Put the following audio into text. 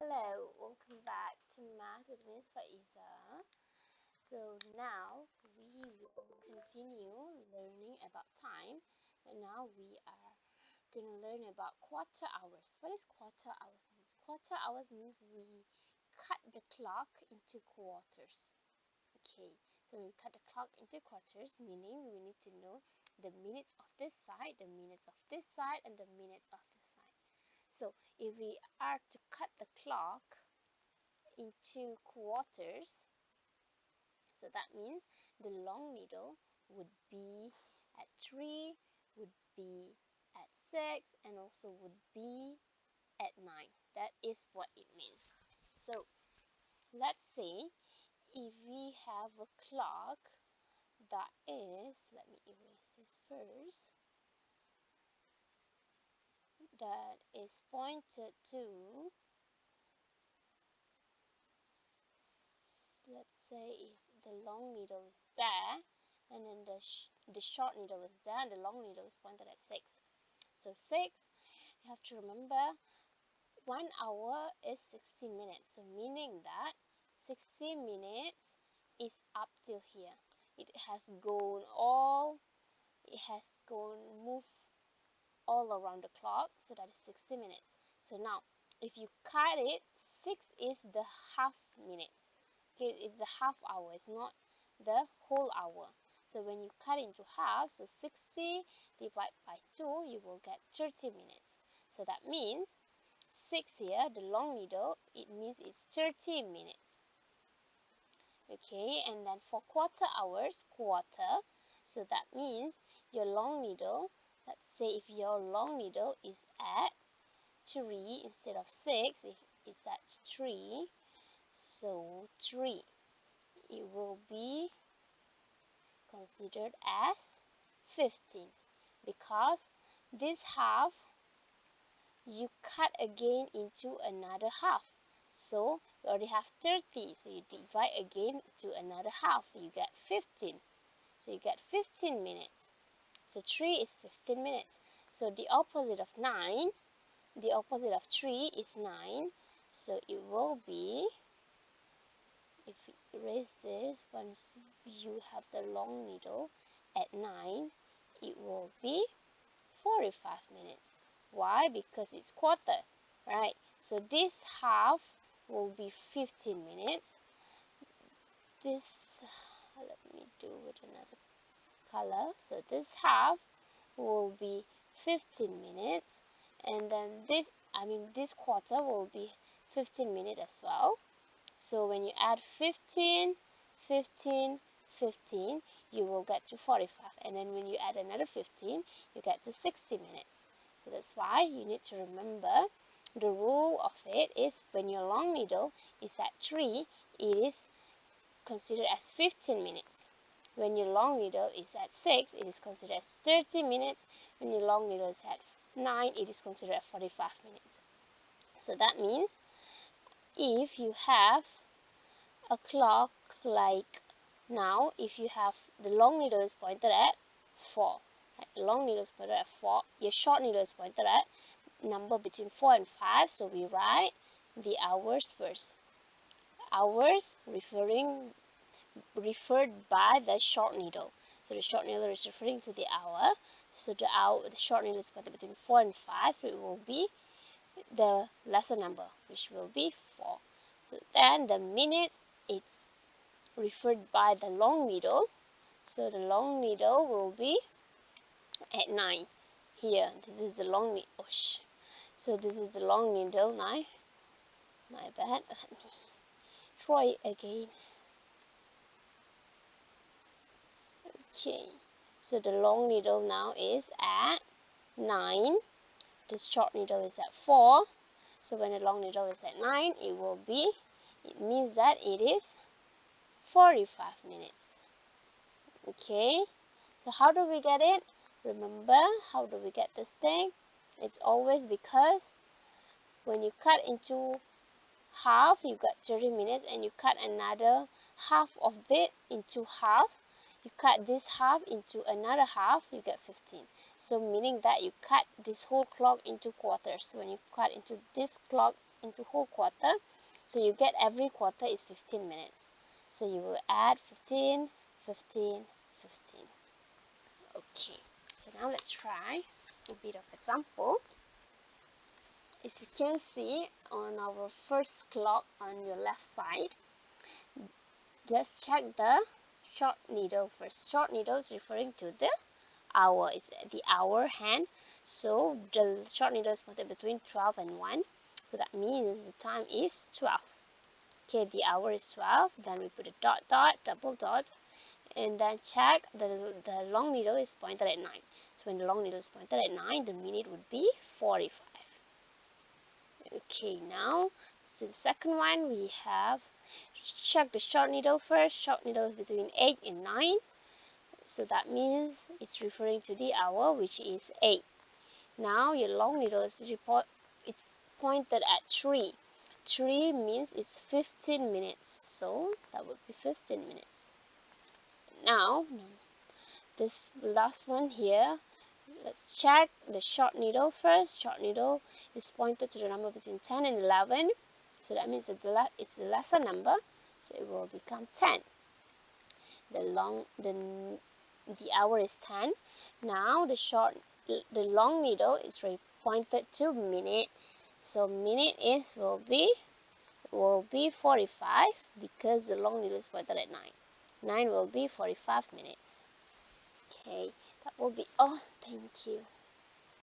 Hello, welcome back to Math with Miss Faiza. So now we will continue learning about time, and now we are going to learn about quarter hours. What is quarter hours means? Quarter hours means we cut the clock into quarters. Okay, so we cut the clock into quarters, meaning we need to know the minutes of this side, the minutes of this side, and the minutes of this side. So if we are to cut the clock into quarters, so that means the long needle would be at 3, would be at 6, and also would be at 9. That is what it means. So let's say if we have a clock that is, let me erase this first, that is pointed to, let's say if the long needle is there, and then the short needle is there, and the long needle is pointed at 6. So 6, you have to remember 1 hour is 60 minutes. So meaning that 60 minutes is up till here. It has moved all around the clock, so that is 60 minutes. So now, if you cut it, 6 is the half minutes. Okay, it's the half hour, it's not the whole hour. So when you cut into half, so 60 divided by 2, you will get 30 minutes. So that means 6 here, the long needle, it means it's 30 minutes. Okay, and then for quarter hours, quarter, so that means your long needle, let's say if your long needle is at 3 instead of 6, if it's at 3, so 3, it will be considered as 15, because this half you cut again into another half. So you already have 30, so you divide again to another half, you get 15. So you get 15 minutes. So 3 is 15 minutes. So the opposite of 9, the opposite of 3 is 9. So it will be, if we erase this, once you have the long needle at 9, it will be 45 minutes. Why? Because it's quarter, right? So this half will be 15 minutes. This, let me do with another color. So this half will be 15 minutes, and then this quarter will be 15 minutes as well. So when you add 15, 15, 15, you will get to 45, and then when you add another 15, you get to 60 minutes. So that's why you need to remember the rule of it is when your long needle is at 3, it is considered as 15 minutes. When your long needle is at 6, it is considered as 30 minutes. When your long needle is at 9, it is considered as 45 minutes. So that means if you have a clock like now, if you have the long needle is pointed at 4, right? The long needle is pointed at 4, your short needle is pointed at number between 4 and 5, so we write the hours first. Hours referred by the short needle. So the short needle is referring to the hour. So the short needle is pointed between 4 and 5, so it will be the lesser number, which will be 4. So then the minutes, it's referred by the long needle. So the long needle will be at 9. Here, this is the long needle. Oh, so this is the long needle now. My bad. Let me try it again. Okay. So the long needle now is at 9. The short needle is at 4. So when the long needle is at 9, it means that it is 45 minutes. Okay. So how do we get it? Remember, how do we get this thing? It's always because when you cut into half, you got 30 minutes, and you cut another half of it into half. You cut this half into another half, you get 15. So meaning that you cut this whole clock into quarters. When you cut into this clock into whole quarter. So you get every quarter is 15 minutes. So you will add 15, 15, 15. Okay, so now let's try a bit of example. As you can see on our first clock on your left side, let's check the short needle first. Short needle is referring to the hour. It's the hour hand. So the short needle is pointed between 12 and 1. So that means the time is 12. Okay, the hour is 12. Then we put a dot dot, double dot, and then check the long needle is pointed at 9. So when the long needle is pointed at 9, the minute would be 45. Okay, now to the second one, we have check the short needle first. Short needle is between 8 and 9. So that means it's referring to the hour, which is 8. Now your long needle is it's pointed at 3. 3 means it's 15 minutes. So that would be 15 minutes. Now this last one here, let's check the short needle first. Short needle is pointed to the number between 10 and 11. So that means it's the lesser number. So it will become 10. The hour is 10. Now the long needle is pointed to minute. So minute will be 45 because the long needle is pointed at 9. 9 will be 45 minutes. Okay, that will be all. Thank you.